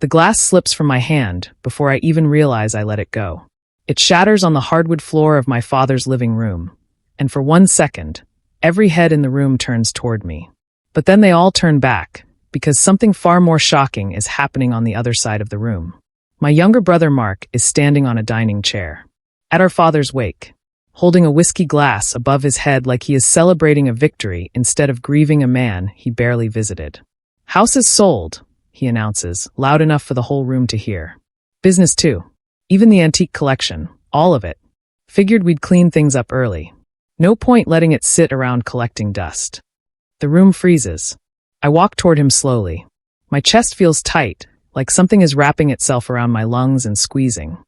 The glass slips from my hand before I even realize I let it go. It shatters on the hardwood floor of my father's living room, and for 1 second, every head in the room turns toward me. But then they all turn back, because something far more shocking is happening on the other side of the room. My younger brother Mark is standing on a dining chair, at our father's wake, holding a whiskey glass above his head like he is celebrating a victory instead of grieving a man he barely visited. "House is sold," he announces, loud enough for the whole room to hear. "Business too. Even the antique collection, all of it. Figured we'd clean things up early. No point letting it sit around collecting dust." The room freezes. I walk toward him slowly. My chest feels tight, like something is wrapping itself around my lungs and squeezing.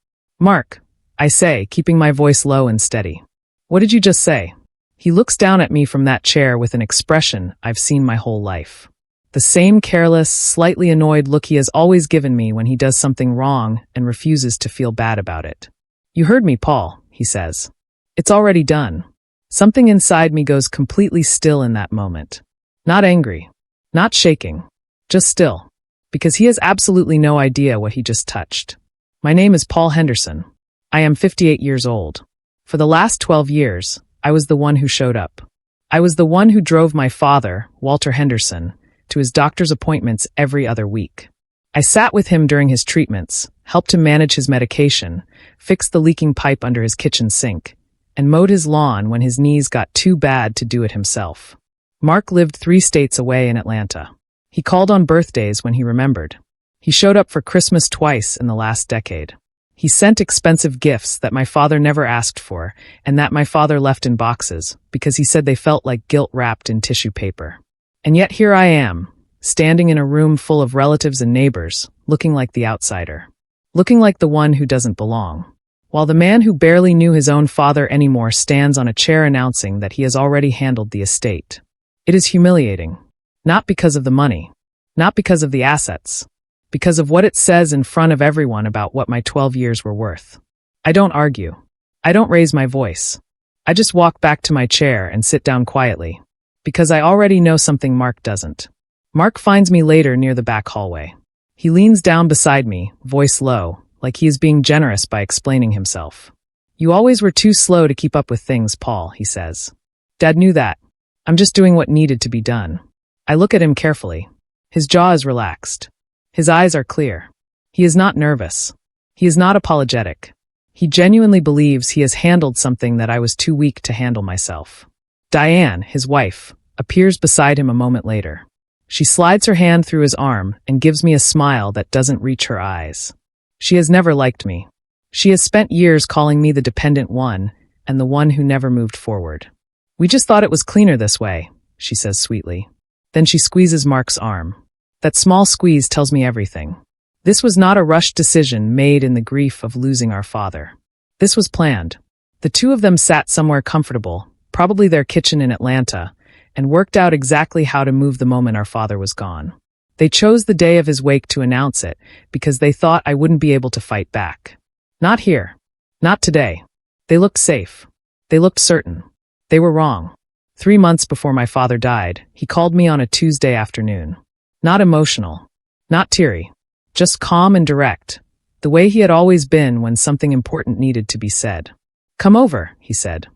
"Mark," I say, keeping my voice low and steady. "What did you just say?" He looks down at me from that chair with an expression I've seen my whole life. The same careless, slightly annoyed look he has always given me when he does something wrong and refuses to feel bad about it. "You heard me, Paul," he says. "It's already done." Something inside me goes completely still in that moment. Not angry. Not shaking. Just still. Because he has absolutely no idea what he just touched. My name is Paul Henderson. I am 58 years old. For the last 12 years, I was the one who showed up. I was the one who drove my father, Walter Henderson, to his doctor's appointments every other week. I sat with him during his treatments, helped him manage his medication, fixed the leaking pipe under his kitchen sink, and mowed his lawn when his knees got too bad to do it himself. Mark lived 3 states away in Atlanta. He called on birthdays when he remembered. He showed up for Christmas twice in the last decade. He sent expensive gifts that my father never asked for and that my father left in boxes because he said they felt like guilt wrapped in tissue paper. And yet here I am, standing in a room full of relatives and neighbors, looking like the outsider. Looking like the one who doesn't belong. While the man who barely knew his own father anymore stands on a chair announcing that he has already handled the estate. It is humiliating. Not because of the money. Not because of the assets. Because of what it says in front of everyone about what my 12 years were worth. I don't argue. I don't raise my voice. I just walk back to my chair and sit down quietly. Because I already know something Mark doesn't. Mark finds me later near the back hallway. He leans down beside me, voice low, like he is being generous by explaining himself. "You always were too slow to keep up with things, Paul," he says. "Dad knew that. I'm just doing what needed to be done." I look at him carefully. His jaw is relaxed. His eyes are clear. He is not nervous. He is not apologetic. He genuinely believes he has handled something that I was too weak to handle myself. Diane, his wife, appears beside him a moment later. She slides her hand through his arm and gives me a smile that doesn't reach her eyes. She has never liked me. She has spent years calling me the dependent one and the one who never moved forward. "We just thought it was cleaner this way," she says sweetly. Then she squeezes Mark's arm. That small squeeze tells me everything. This was not a rushed decision made in the grief of losing our father. This was planned. The two of them sat somewhere comfortable, probably their kitchen in Atlanta, and worked out exactly how to move the moment our father was gone. They chose the day of his wake to announce it because they thought I wouldn't be able to fight back. Not here. Not today. They looked safe. They looked certain. They were wrong. 3 months before my father died, he called me on a Tuesday afternoon. Not emotional. Not teary. Just calm and direct. The way he had always been when something important needed to be said. "Come over," he said.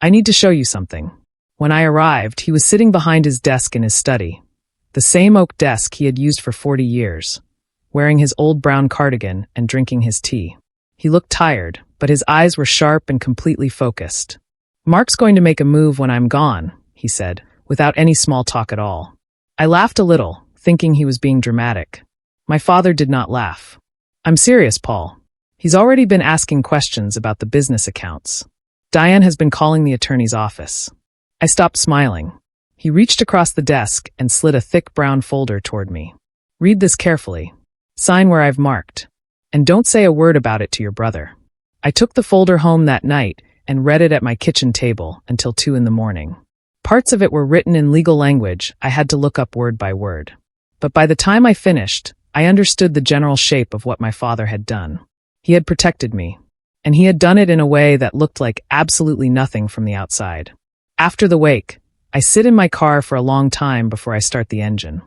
"I need to show you something." When I arrived, he was sitting behind his desk in his study. The same oak desk he had used for 40 years. Wearing his old brown cardigan and drinking his tea. He looked tired, but his eyes were sharp and completely focused. "Mark's going to make a move when I'm gone," he said, without any small talk at all. I laughed a little, thinking he was being dramatic. My father did not laugh. "I'm serious, Paul. He's already been asking questions about the business accounts. Diane has been calling the attorney's office." I stopped smiling. He reached across the desk and slid a thick brown folder toward me. "Read this carefully. Sign where I've marked. And don't say a word about it to your brother." I took the folder home that night and read it at my kitchen table until 2 in the morning. Parts of it were written in legal language I had to look up word by word. But by the time I finished, I understood the general shape of what my father had done. He had protected me. And he had done it in a way that looked like absolutely nothing from the outside. After the wake, I sit in my car for a long time before I start the engine.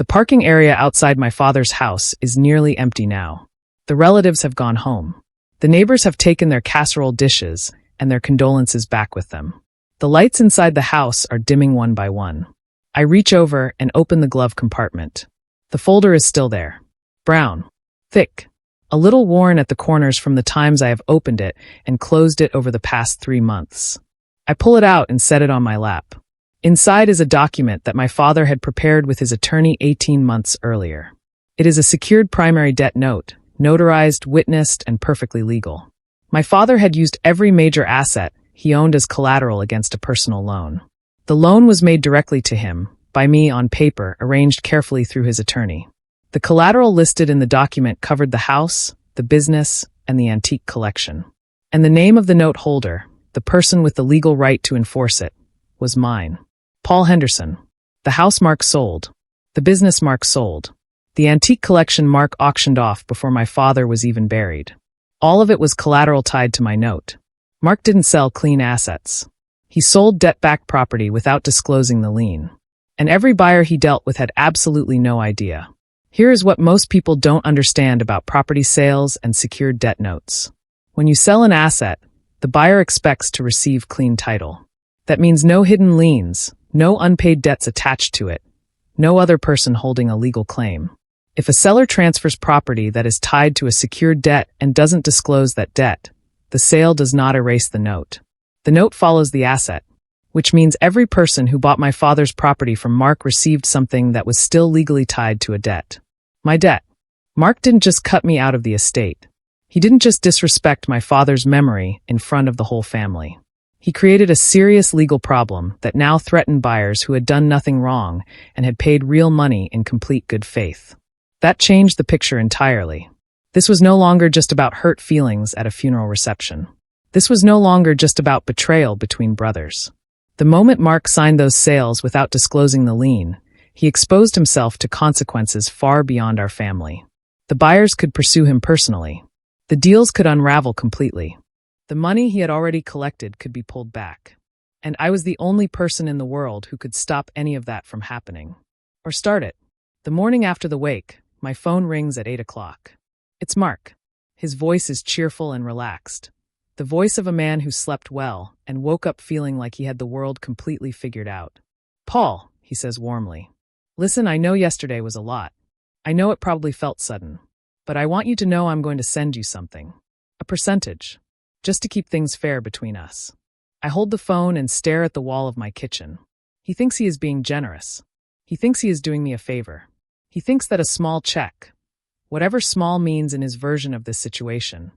The parking area outside my father's house is nearly empty now. The relatives have gone home. The neighbors have taken their casserole dishes and their condolences back with them. The lights inside the house are dimming one by one. I reach over and open the glove compartment. The folder is still there. Brown. Thick. A little worn at the corners from the times I have opened it and closed it over the past 3 months. I pull it out and set it on my lap. Inside is a document that my father had prepared with his attorney 18 months earlier. It is a secured primary debt note, notarized, witnessed, and perfectly legal. My father had used every major asset he owned as collateral against a personal loan. The loan was made directly to him, by me on paper, arranged carefully through his attorney. The collateral listed in the document covered the house, the business, and the antique collection. And the name of the note holder, the person with the legal right to enforce it, was mine. Paul Henderson. The house mark sold. The business mark sold. The antique collection mark auctioned off before my father was even buried. All of it was collateral tied to my note. Mark didn't sell clean assets. He sold debt-backed property without disclosing the lien. And every buyer he dealt with had absolutely no idea. Here is what most people don't understand about property sales and secured debt notes. When you sell an asset, the buyer expects to receive clean title. That means no hidden liens, no unpaid debts attached to it, no other person holding a legal claim. If a seller transfers property that is tied to a secured debt and doesn't disclose that debt, the sale does not erase the note. The note follows the asset, which means every person who bought my father's property from Mark received something that was still legally tied to a debt. My debt. Mark didn't just cut me out of the estate. He didn't just disrespect my father's memory in front of the whole family. He created a serious legal problem that now threatened buyers who had done nothing wrong and had paid real money in complete good faith. That changed the picture entirely. This was no longer just about hurt feelings at a funeral reception. This was no longer just about betrayal between brothers. The moment Mark signed those sales without disclosing the lien, he exposed himself to consequences far beyond our family. The buyers could pursue him personally. The deals could unravel completely. The money he had already collected could be pulled back. And I was the only person in the world who could stop any of that from happening. Or start it. The morning after the wake, my phone rings at 8 o'clock. It's Mark. His voice is cheerful and relaxed. The voice of a man who slept well and woke up feeling like he had the world completely figured out. Paul, he says warmly. Listen, I know yesterday was a lot. I know it probably felt sudden. But I want you to know I'm going to send you something. A percentage. Just to keep things fair between us. I hold the phone and stare at the wall of my kitchen. He thinks he is being generous. He thinks he is doing me a favor. He thinks that a small check, whatever small means in his version of this situation,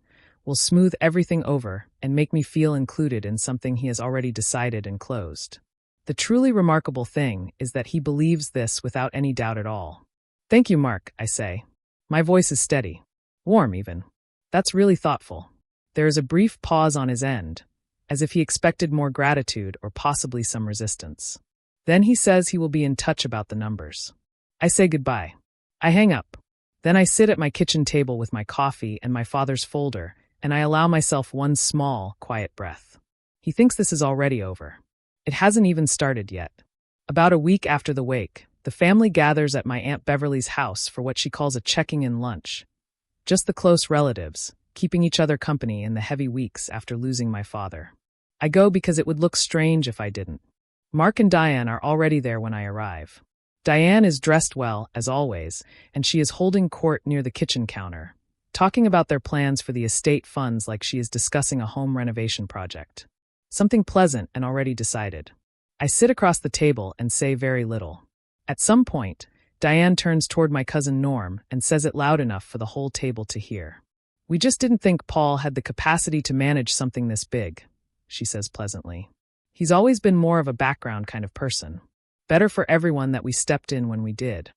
will smooth everything over and make me feel included in something he has already decided and closed. The truly remarkable thing is that he believes this without any doubt at all. Thank you, Mark, I say. My voice is steady. Warm, even. That's really thoughtful. There is a brief pause on his end, as if he expected more gratitude or possibly some resistance. Then he says he will be in touch about the numbers. I say goodbye. I hang up. Then I sit at my kitchen table with my coffee and my father's folder, and I allow myself one small, quiet breath. He thinks this is already over. It hasn't even started yet. About a week after the wake, the family gathers at my Aunt Beverly's house for what she calls a checking-in lunch. Just the close relatives, keeping each other company in the heavy weeks after losing my father. I go because it would look strange if I didn't. Mark and Diane are already there when I arrive. Diane is dressed well, as always, and she is holding court near the kitchen counter, talking about their plans for the estate funds like she is discussing a home renovation project. Something pleasant and already decided. I sit across the table and say very little. At some point, Diane turns toward my cousin Norm and says it loud enough for the whole table to hear. We just didn't think Paul had the capacity to manage something this big, she says pleasantly. He's always been more of a background kind of person. Better for everyone that we stepped in when we did.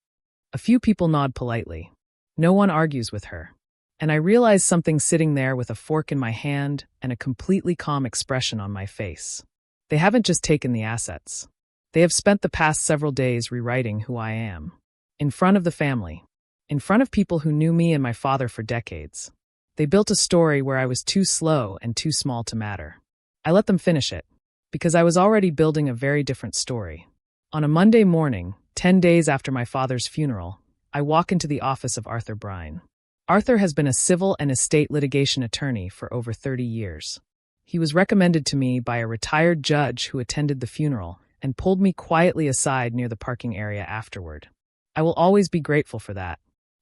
A few people nod politely. No one argues with her. And I realize something sitting there with a fork in my hand and a completely calm expression on my face. They haven't just taken the assets. They have spent the past several days rewriting who I am. In front of the family. In front of people who knew me and my father for decades. They built a story where I was too slow and too small to matter. I let them finish it, because I was already building a very different story. On a Monday morning, 10 days after my father's funeral, I walk into the office of Arthur Brine. Arthur has been a civil and estate litigation attorney for over 30 years. He was recommended to me by a retired judge who attended the funeral and pulled me quietly aside near the parking area afterward. I will always be grateful for that.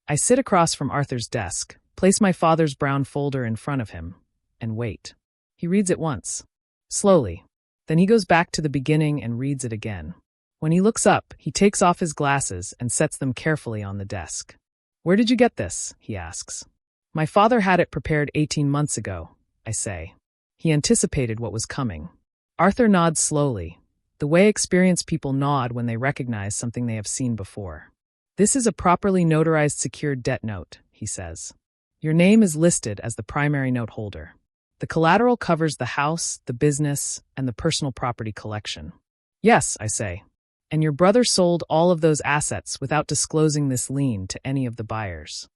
I sit across from Arthur's desk, place my father's brown folder in front of him, and wait. He reads it once, slowly. Then he goes back to the beginning and reads it again. When he looks up, he takes off his glasses and sets them carefully on the desk. "Where did you get this?" he asks. "My father had it prepared 18 months ago," I say. He anticipated what was coming. Arthur nods slowly, the way experienced people nod when they recognize something they have seen before. "This is a properly notarized secured debt note," he says. "Your name is listed as the primary note holder. The collateral covers the house, the business, and the personal property collection." "Yes," I say. "And your brother sold all of those assets without disclosing this lien to any of the buyers?"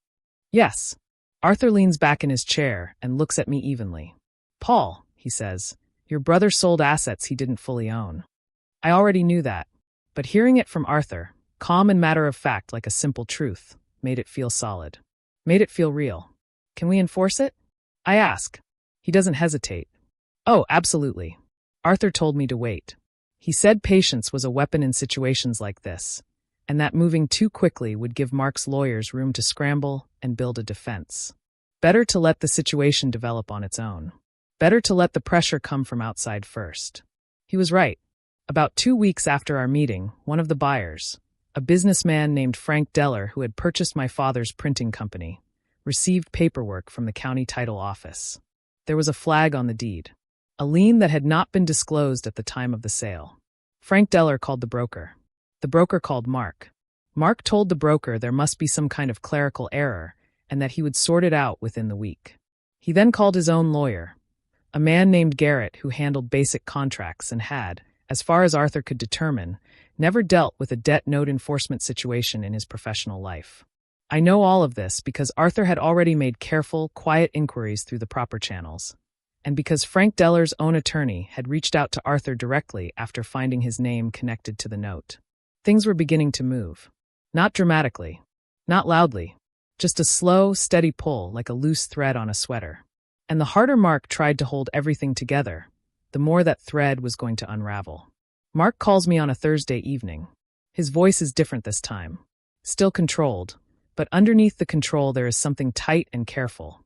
"Yes." Arthur leans back in his chair and looks at me evenly. "Paul," he says, "your brother sold assets he didn't fully own." I already knew that, but hearing it from Arthur, calm and matter-of-fact like a simple truth, made it feel solid. Made it feel real. "Can we enforce it?" I ask. He doesn't hesitate. "Oh, absolutely." Arthur told me to wait. He said patience was a weapon in situations like this, and that moving too quickly would give Mark's lawyers room to scramble and build a defense. Better to let the situation develop on its own. Better to let the pressure come from outside first. He was right. About 2 weeks after our meeting, one of the buyers, a businessman named Frank Deller who had purchased my father's printing company, received paperwork from the county title office. There was a flag on the deed, a lien that had not been disclosed at the time of the sale. Frank Deller called the broker. The broker called Mark. Mark told the broker there must be some kind of clerical error and that he would sort it out within the week. He then called his own lawyer, a man named Garrett who handled basic contracts and had, as far as Arthur could determine, never dealt with a debt note enforcement situation in his professional life. I know all of this because Arthur had already made careful, quiet inquiries through the proper channels, and because Frank Deller's own attorney had reached out to Arthur directly after finding his name connected to the note. Things were beginning to move. Not dramatically, not loudly, just a slow, steady pull like a loose thread on a sweater. And the harder Mark tried to hold everything together, the more that thread was going to unravel. Mark calls me on a Thursday evening. His voice is different this time. Still controlled, but underneath the control there is something tight and careful.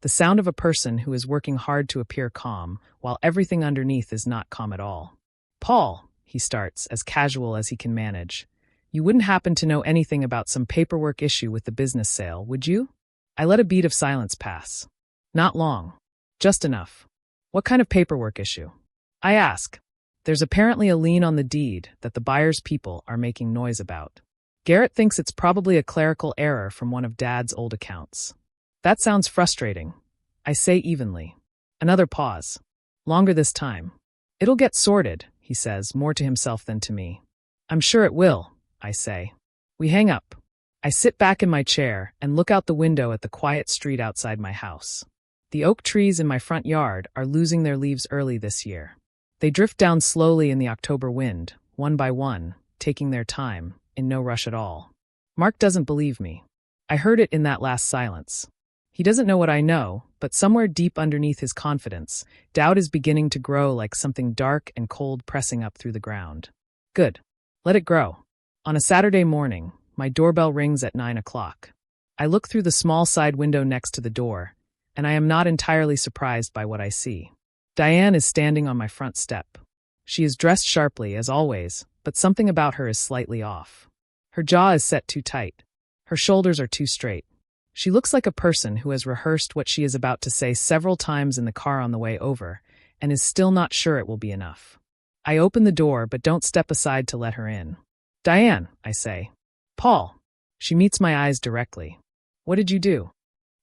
The sound of a person who is working hard to appear calm, while everything underneath is not calm at all. "Paul," he starts, as casual as he can manage, "you wouldn't happen to know anything about some paperwork issue with the business sale, would you?" I let a beat of silence pass. Not long. Just enough. "What kind of paperwork issue?" I ask. "There's apparently a lien on the deed that the buyer's people are making noise about. Garrett thinks it's probably a clerical error from one of Dad's old accounts." "That sounds frustrating," I say evenly. Another pause. Longer this time. "It'll get sorted," he says, more to himself than to me. "I'm sure it will," I say. We hang up. I sit back in my chair and look out the window at the quiet street outside my house. The oak trees in my front yard are losing their leaves early this year. They drift down slowly in the October wind, one by one, taking their time, in no rush at all. Mark doesn't believe me. I heard it in that last silence. He doesn't know what I know, but somewhere deep underneath his confidence, doubt is beginning to grow like something dark and cold pressing up through the ground. Good. Let it grow. On a Saturday morning, my doorbell rings at 9 o'clock. I look through the small side window next to the door, and I am not entirely surprised by what I see. Diane is standing on my front step. She is dressed sharply, as always, but something about her is slightly off. Her jaw is set too tight. Her shoulders are too straight. She looks like a person who has rehearsed what she is about to say several times in the car on the way over, and is still not sure it will be enough. I open the door but don't step aside to let her in. "Diane," I say. "Paul." She meets my eyes directly. "What did you do?"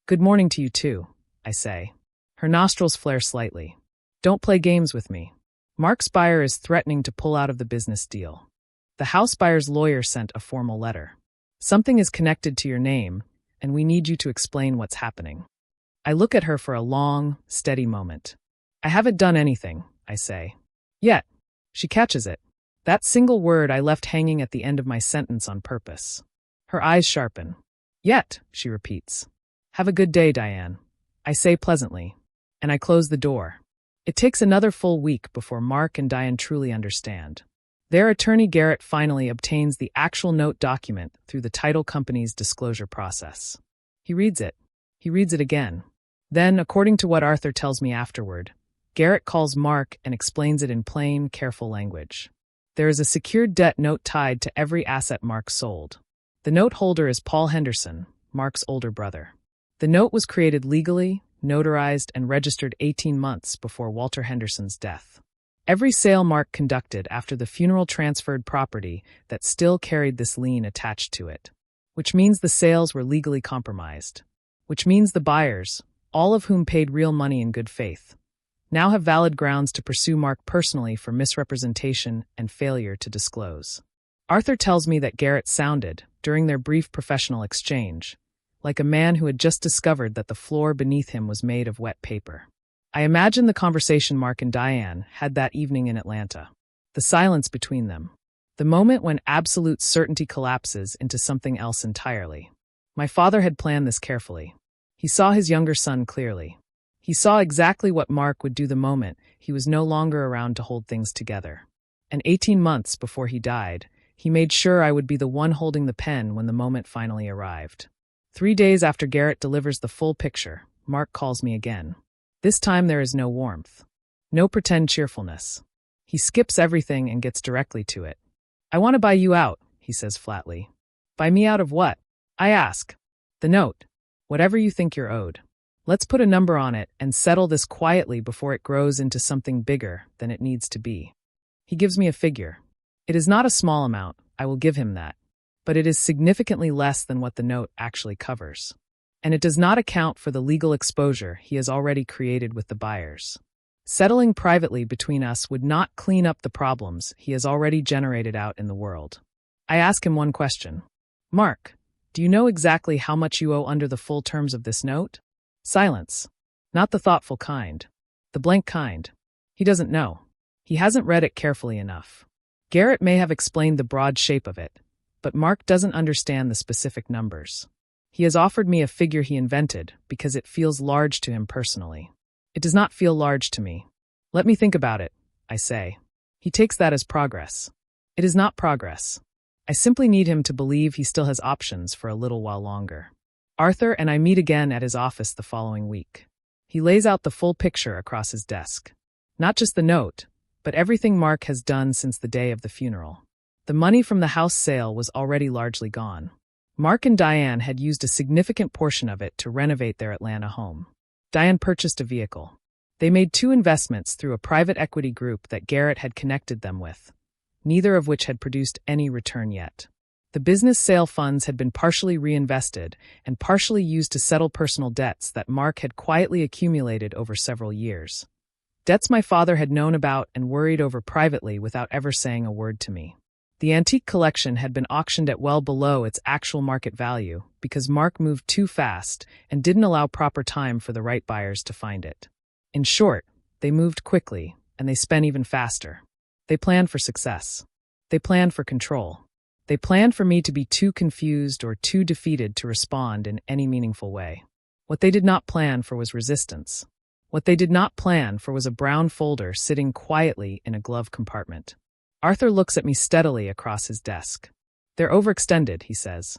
"Good morning to you too," I say. Her nostrils flare slightly. "Don't play games with me. Mark's buyer is threatening to pull out of the business deal. The house buyer's lawyer sent a formal letter. Something is connected to your name, and we need you to explain what's happening." I look at her for a long, steady moment. "I haven't done anything," I say. "Yet." She catches it. That single word I left hanging at the end of my sentence on purpose. Her eyes sharpen. Yet, she repeats. Have a good day, Diane. I say pleasantly, and I close the door. It takes another full week before Mark and Diane truly understand. Their attorney Garrett finally obtains the actual note document through the title company's disclosure process. He reads it. He reads it again. Then, according to what Arthur tells me afterward, Garrett calls Mark and explains it in plain, careful language. There is a secured debt note tied to every asset Mark sold. The note holder is Paul Henderson, Mark's older brother. The note was created legally, notarized, and registered 18 months before Walter Henderson's death. Every sale Mark conducted after the funeral transferred property that still carried this lien attached to it, which means the sales were legally compromised, which means the buyers, all of whom paid real money in good faith, now have valid grounds to pursue Mark personally for misrepresentation and failure to disclose. Arthur tells me that Garrett sounded, during their brief professional exchange, like a man who had just discovered that the floor beneath him was made of wet paper. I imagine the conversation Mark and Diane had that evening in Atlanta. The silence between them. The moment when absolute certainty collapses into something else entirely. My father had planned this carefully. He saw his younger son clearly. He saw exactly what Mark would do the moment he was no longer around to hold things together. And 18 months before he died, he made sure I would be the one holding the pen when the moment finally arrived. 3 days after Garrett delivers the full picture, Mark calls me again. This time there is no warmth. No pretend cheerfulness. He skips everything and gets directly to it. I want to buy you out, he says flatly. Buy me out of what? I ask. The note. Whatever you think you're owed. Let's put a number on it and settle this quietly before it grows into something bigger than it needs to be. He gives me a figure. It is not a small amount, I will give him that. But it is significantly less than what the note actually covers. And it does not account for the legal exposure he has already created with the buyers. Settling privately between us would not clean up the problems he has already generated out in the world. I ask him one question. Mark, do you know exactly how much you owe under the full terms of this note? Silence. Not the thoughtful kind. The blank kind. He doesn't know. He hasn't read it carefully enough. Garrett may have explained the broad shape of it, but Mark doesn't understand the specific numbers. He has offered me a figure he invented because it feels large to him personally. It does not feel large to me. Let me think about it, I say. He takes that as progress. It is not progress. I simply need him to believe he still has options for a little while longer. Arthur and I meet again at his office the following week. He lays out the full picture across his desk. Not just the note, but everything Mark has done since the day of the funeral. The money from the house sale was already largely gone. Mark and Diane had used a significant portion of it to renovate their Atlanta home. Diane purchased a vehicle. They made 2 investments through a private equity group that Garrett had connected them with, neither of which had produced any return yet. The business sale funds had been partially reinvested and partially used to settle personal debts that Mark had quietly accumulated over several years. Debts my father had known about and worried over privately without ever saying a word to me. The antique collection had been auctioned at well below its actual market value because Mark moved too fast and didn't allow proper time for the right buyers to find it. In short, they moved quickly, and they spent even faster. They planned for success. They planned for control. They planned for me to be too confused or too defeated to respond in any meaningful way. What they did not plan for was resistance. What they did not plan for was a brown folder sitting quietly in a glove compartment. Arthur looks at me steadily across his desk. They're overextended, he says.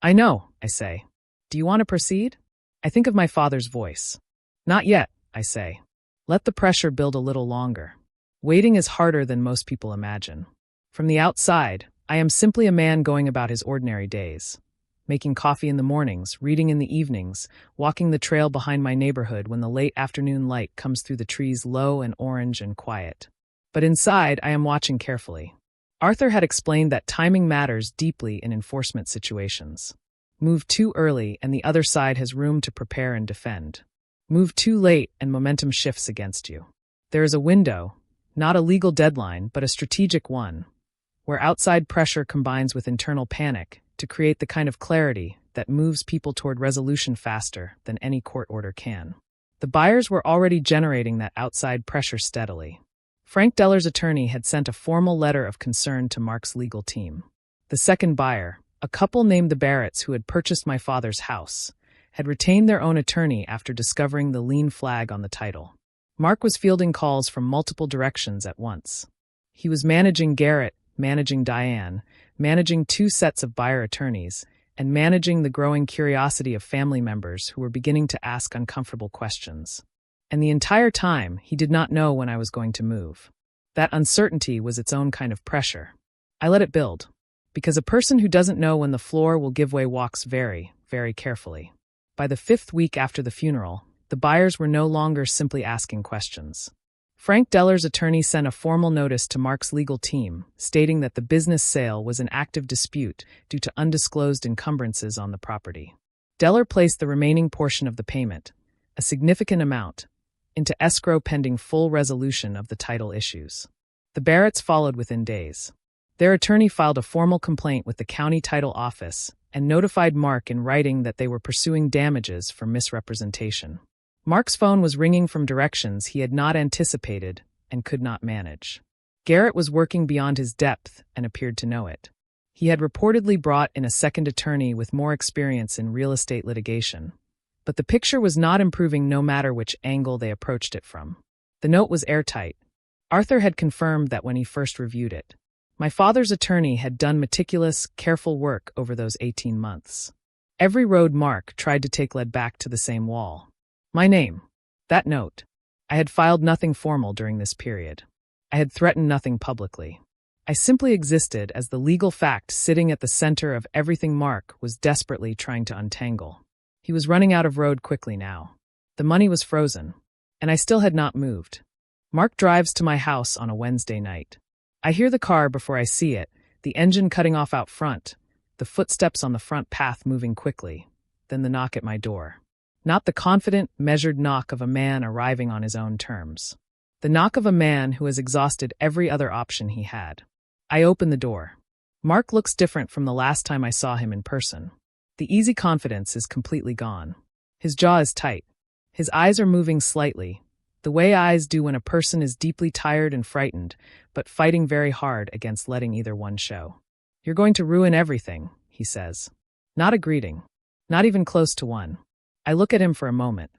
I know, I say. Do you want to proceed? I think of my father's voice. Not yet, I say. Let the pressure build a little longer. Waiting is harder than most people imagine. From the outside, I am simply a man going about his ordinary days. Making coffee in the mornings, reading in the evenings, walking the trail behind my neighborhood when the late afternoon light comes through the trees low and orange and quiet. But inside, I am watching carefully. Arthur had explained that timing matters deeply in enforcement situations. Move too early and the other side has room to prepare and defend. Move too late and momentum shifts against you. There is a window, not a legal deadline, but a strategic one, where outside pressure combines with internal panic to create the kind of clarity that moves people toward resolution faster than any court order can. The buyers were already generating that outside pressure steadily. Frank Deller's attorney had sent a formal letter of concern to Mark's legal team. The second buyer, a couple named the Barretts who had purchased my father's house, had retained their own attorney after discovering the lien flag on the title. Mark was fielding calls from multiple directions at once. He was managing Garrett, managing Diane, managing two sets of buyer attorneys, and managing the growing curiosity of family members who were beginning to ask uncomfortable questions. And the entire time, he did not know when I was going to move. That uncertainty was its own kind of pressure. I let it build, because a person who doesn't know when the floor will give way walks very, very carefully. By the 5th week after the funeral, the buyers were no longer simply asking questions. Frank Deller's attorney sent a formal notice to Mark's legal team, stating that the business sale was an active dispute due to undisclosed encumbrances on the property. Deller placed the remaining portion of the payment, a significant amount, into escrow pending full resolution of the title issues. The Barretts followed within days. Their attorney filed a formal complaint with the county title office and notified Mark in writing that they were pursuing damages for misrepresentation. Mark's phone was ringing from directions he had not anticipated and could not manage. Garrett was working beyond his depth and appeared to know it. He had reportedly brought in a second attorney with more experience in real estate litigation. But the picture was not improving no matter which angle they approached it from. The note was airtight. Arthur had confirmed that when he first reviewed it. My father's attorney had done meticulous, careful work over those 18 months. Every road Mark tried to take led back to the same wall. My name. That note. I had filed nothing formal during this period. I had threatened nothing publicly. I simply existed as the legal fact sitting at the center of everything Mark was desperately trying to untangle. He was running out of road quickly now. The money was frozen, and I still had not moved. Mark drives to my house on a Wednesday night. I hear the car before I see it, the engine cutting off out front, the footsteps on the front path moving quickly, then the knock at my door. Not the confident, measured knock of a man arriving on his own terms. The knock of a man who has exhausted every other option he had. I open the door. Mark looks different from the last time I saw him in person. The easy confidence is completely gone. His jaw is tight. His eyes are moving slightly, the way eyes do when a person is deeply tired and frightened, but fighting very hard against letting either one show. You're going to ruin everything, he says. Not a greeting. Not even close to one. I look at him for a moment.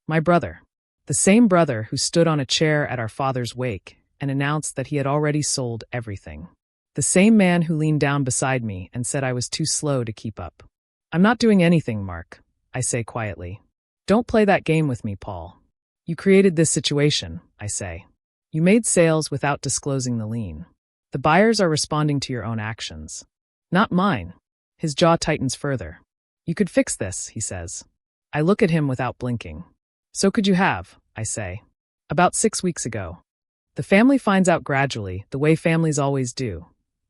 My brother. The same brother who stood on a chair at our father's wake and announced that he had already sold everything. The same man who leaned down beside me and said I was too slow to keep up. I'm not doing anything, Mark, I say quietly. Don't play that game with me, Paul. You created this situation, I say. You made sales without disclosing the lien. The buyers are responding to your own actions. Not mine. His jaw tightens further. You could fix this, he says. I look at him without blinking. So could you have, I say. About 6 weeks ago. The family finds out gradually, the way families always do.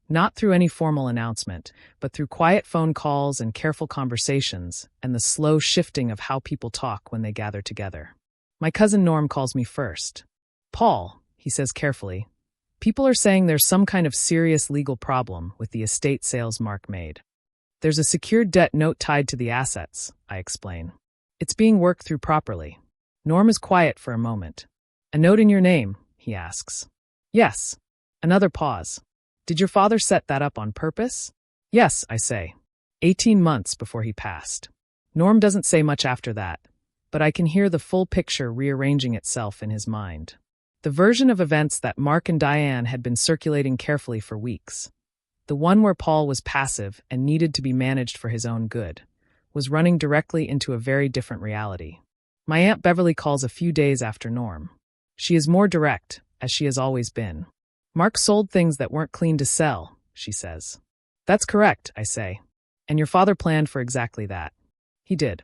Not through any formal announcement, but through quiet phone calls and careful conversations, and the slow shifting of how people talk when they gather together. My cousin Norm calls me first. Paul, he says carefully, people are saying there's some kind of serious legal problem with the estate sales Mark made. There's a secured debt note tied to the assets, I explain. It's being worked through properly. Norm is quiet for a moment. A note in your name, he asks. Yes. Another pause. Did your father set that up on purpose? Yes, I say. 18 months before he passed. Norm doesn't say much after that, but I can hear the full picture rearranging itself in his mind. The version of events that Mark and Diane had been circulating carefully for weeks, the one where Paul was passive and needed to be managed for his own good, was running directly into a very different reality. My Aunt Beverly calls a few days after Norm. She is more direct, as she has always been. Mark sold things that weren't clean to sell, she says. That's correct, I say. And your father planned for exactly that. He did.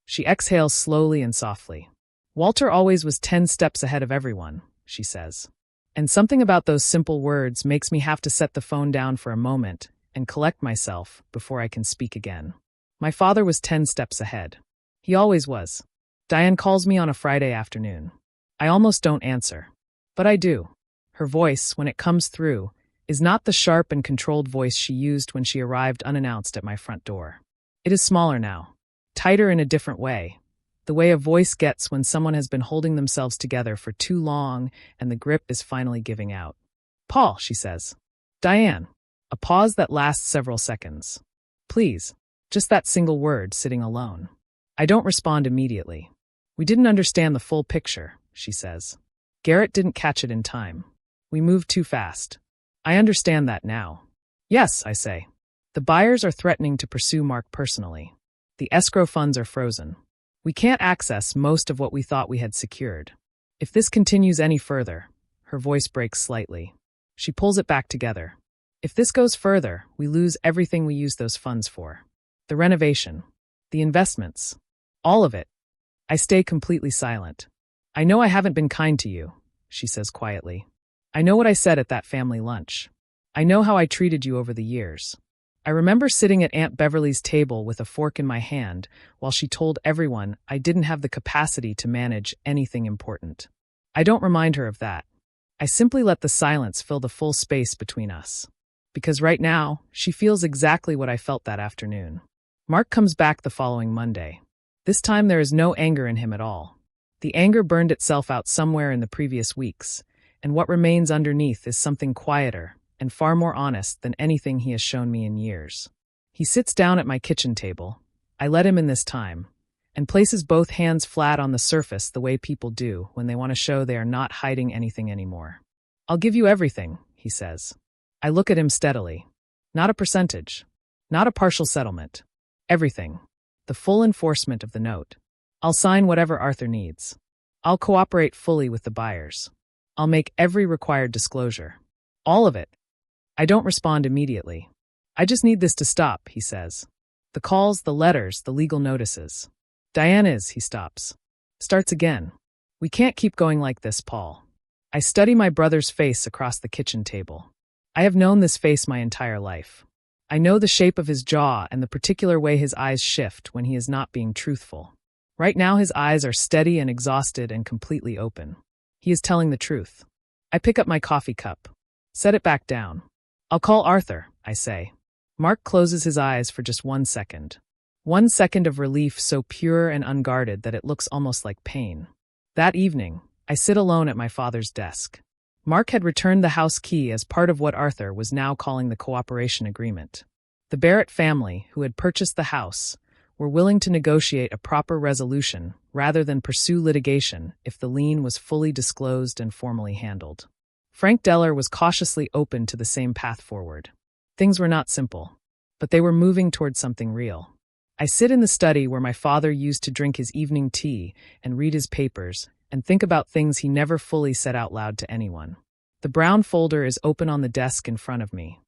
She exhales slowly and softly. Walter always was 10 steps ahead of everyone, she says. And something about those simple words makes me have to set the phone down for a moment and collect myself before I can speak again. My father was 10 steps ahead. He always was. Diane calls me on a Friday afternoon. I almost don't answer. But I do. Her voice, when it comes through, is not the sharp and controlled voice she used when she arrived unannounced at my front door. It is smaller now, tighter in a different way, The way a voice gets when someone has been holding themselves together for too long and the grip is finally giving out. "Paul," she says. "Diane." A pause that lasts several seconds. "Please." Just that single word sitting alone. I don't respond immediately. "We didn't understand the full picture," she says. "Garrett didn't catch it in time. We moved too fast. I understand that now." "Yes," I say. "The buyers are threatening to pursue Mark personally. The escrow funds are frozen. We can't access most of what we thought we had secured. If this continues any further," her voice breaks slightly. She pulls it back together. "If this goes further, we lose everything we use those funds for. The renovation. The investments. All of it." I stay completely silent. "I know I haven't been kind to you," she says quietly. "I know what I said at that family lunch. I know how I treated you over the years. I remember sitting at Aunt Beverly's table with a fork in my hand while she told everyone I didn't have the capacity to manage anything important. I don't remind her of that. I simply let the silence fill the full space between us. Because right now, she feels exactly what I felt that afternoon. Mark comes back the following Monday. This time there is no anger in him at all. The anger burned itself out somewhere in the previous weeks, and what remains underneath is something quieter and far more honest than anything he has shown me in years. He sits down at my kitchen table. I let him in this time, and places both hands flat on the surface the way people do when they want to show they are not hiding anything anymore. "I'll give you everything," he says. I look at him steadily. Not a percentage. Not a partial settlement. Everything. The full enforcement of the note. I'll sign whatever Arthur needs. I'll cooperate fully with the buyers. I'll make every required disclosure. All of it. I don't respond immediately. "I just need this to stop," he says. "The calls, the letters, the legal notices." "Diane is," he stops. Starts again. "We can't keep going like this, Paul." I study my brother's face across the kitchen table. I have known this face my entire life. I know the shape of his jaw and the particular way his eyes shift when he is not being truthful. Right now his eyes are steady and exhausted and completely open. He is telling the truth. I pick up my coffee cup. Set it back down. "I'll call Arthur," I say. Mark closes his eyes for just 1 second. 1 second of relief so pure and unguarded that it looks almost like pain. That evening, I sit alone at my father's desk. Mark had returned the house key as part of what Arthur was now calling the cooperation agreement. The Barrett family, who had purchased the house, were willing to negotiate a proper resolution rather than pursue litigation if the lien was fully disclosed and formally handled. Frank Deller was cautiously open to the same path forward. Things were not simple, but they were moving toward something real. I sit in the study where my father used to drink his evening tea and read his papers and think about things he never fully said out loud to anyone. The brown folder is open on the desk in front of me.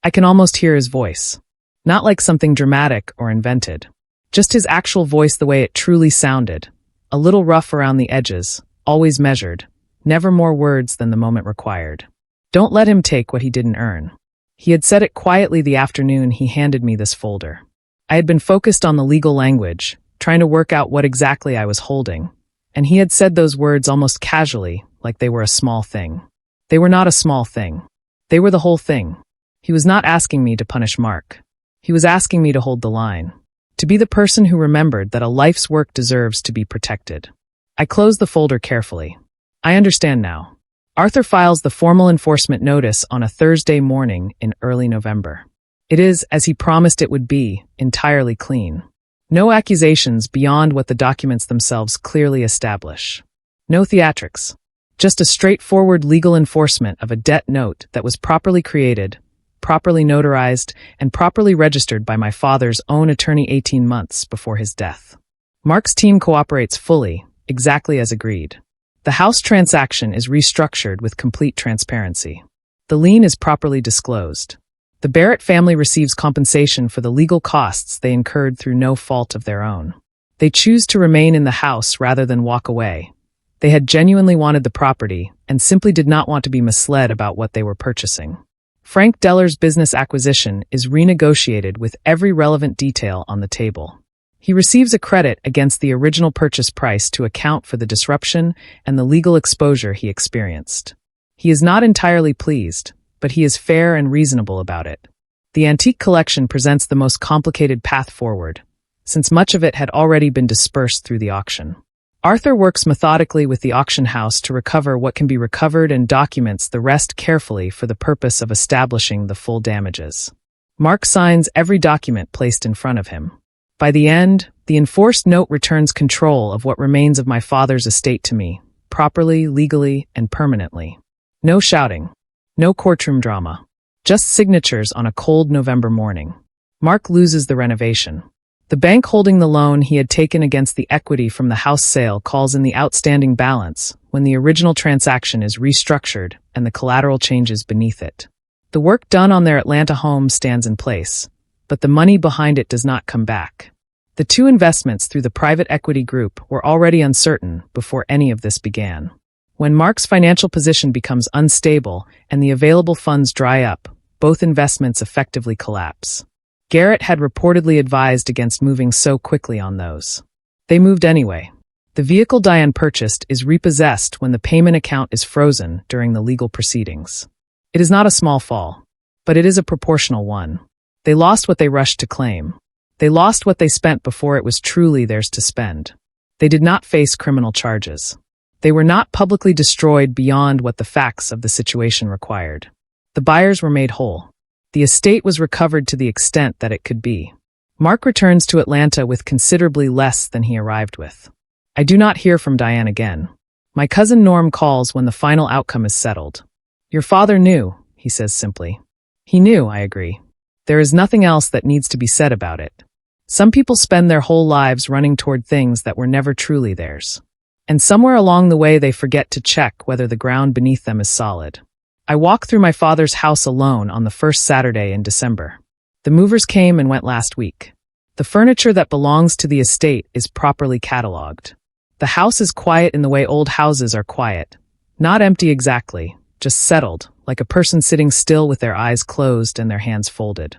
I can almost hear his voice. Not like something dramatic or invented. Just his actual voice the way it truly sounded. A little rough around the edges, always measured. Never more words than the moment required. Don't let him take what he didn't earn. He had said it quietly the afternoon he handed me this folder. I had been focused on the legal language, trying to work out what exactly I was holding. And he had said those words almost casually, like they were a small thing. They were not a small thing. They were the whole thing. He was not asking me to punish Mark. He was asking me to hold the line. To be the person who remembered that a life's work deserves to be protected. I closed the folder carefully. I understand now. Arthur files the formal enforcement notice on a Thursday morning in early November. It is, as he promised it would be, entirely clean. No accusations beyond what the documents themselves clearly establish. No theatrics. Just a straightforward legal enforcement of a debt note that was properly created, properly notarized, and properly registered by my father's own attorney 18 months before his death. Mark's team cooperates fully, exactly as agreed. The house transaction is restructured with complete transparency. The lien is properly disclosed. The Barrett family receives compensation for the legal costs they incurred through no fault of their own. They choose to remain in the house rather than walk away. They had genuinely wanted the property and simply did not want to be misled about what they were purchasing. Frank Deller's business acquisition is renegotiated with every relevant detail on the table. He receives a credit against the original purchase price to account for the disruption and the legal exposure he experienced. He is not entirely pleased, but he is fair and reasonable about it. The antique collection presents the most complicated path forward, since much of it had already been dispersed through the auction. Arthur works methodically with the auction house to recover what can be recovered and documents the rest carefully for the purpose of establishing the full damages. Mark signs every document placed in front of him. By the end, the enforced note returns control of what remains of my father's estate to me, properly, legally, and permanently. No shouting. No courtroom drama. Just signatures on a cold November morning. Mark loses the renovation. The bank holding the loan he had taken against the equity from the house sale calls in the outstanding balance when the original transaction is restructured and the collateral changes beneath it. The work done on their Atlanta home stands in place, but the money behind it does not come back. The two investments through the private equity group were already uncertain before any of this began. When Mark's financial position becomes unstable and the available funds dry up, both investments effectively collapse. Garrett had reportedly advised against moving so quickly on those. They moved anyway. The vehicle Diane purchased is repossessed when the payment account is frozen during the legal proceedings. It is not a small fall, but it is a proportional one. They lost what they rushed to claim. They lost what they spent before it was truly theirs to spend. They did not face criminal charges. They were not publicly destroyed beyond what the facts of the situation required. The buyers were made whole. The estate was recovered to the extent that it could be. Mark returns to Atlanta with considerably less than he arrived with. I do not hear from Diane again. My cousin Norm calls when the final outcome is settled. Your father knew, he says simply. He knew, I agree. There is nothing else that needs to be said about it. Some people spend their whole lives running toward things that were never truly theirs. And somewhere along the way they forget to check whether the ground beneath them is solid. I walk through my father's house alone on the first Saturday in December. The movers came and went last week. The furniture that belongs to the estate is properly catalogued. The house is quiet in the way old houses are quiet. Not empty exactly, just settled, like a person sitting still with their eyes closed and their hands folded.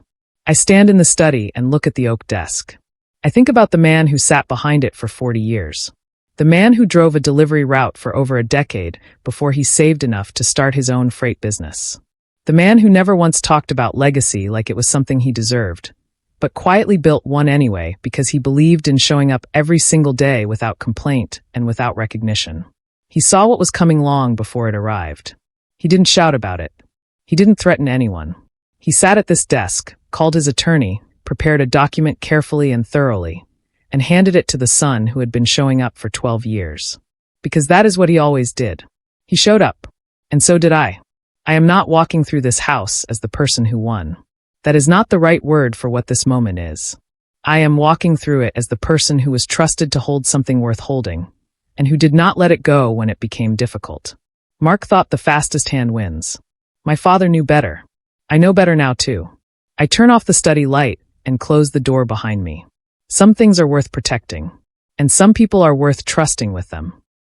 I stand in the study and look at the oak desk. I think about the man who sat behind it for 40 years. The man who drove a delivery route for over a decade before he saved enough to start his own freight business. The man who never once talked about legacy like it was something he deserved, but quietly built one anyway because he believed in showing up every single day without complaint and without recognition. He saw what was coming long before it arrived. He didn't shout about it. He didn't threaten anyone. He sat at this desk, called his attorney, prepared a document carefully and thoroughly, and handed it to the son who had been showing up for 12 years. Because that is what he always did. He showed up. And so did I. I am not walking through this house as the person who won. That is not the right word for what this moment is. I am walking through it as the person who was trusted to hold something worth holding, and who did not let it go when it became difficult. Mark thought the fastest hand wins. My father knew better. I know better now too. I turn off the study light and close the door behind me. Some things are worth protecting, and some people are worth trusting with them.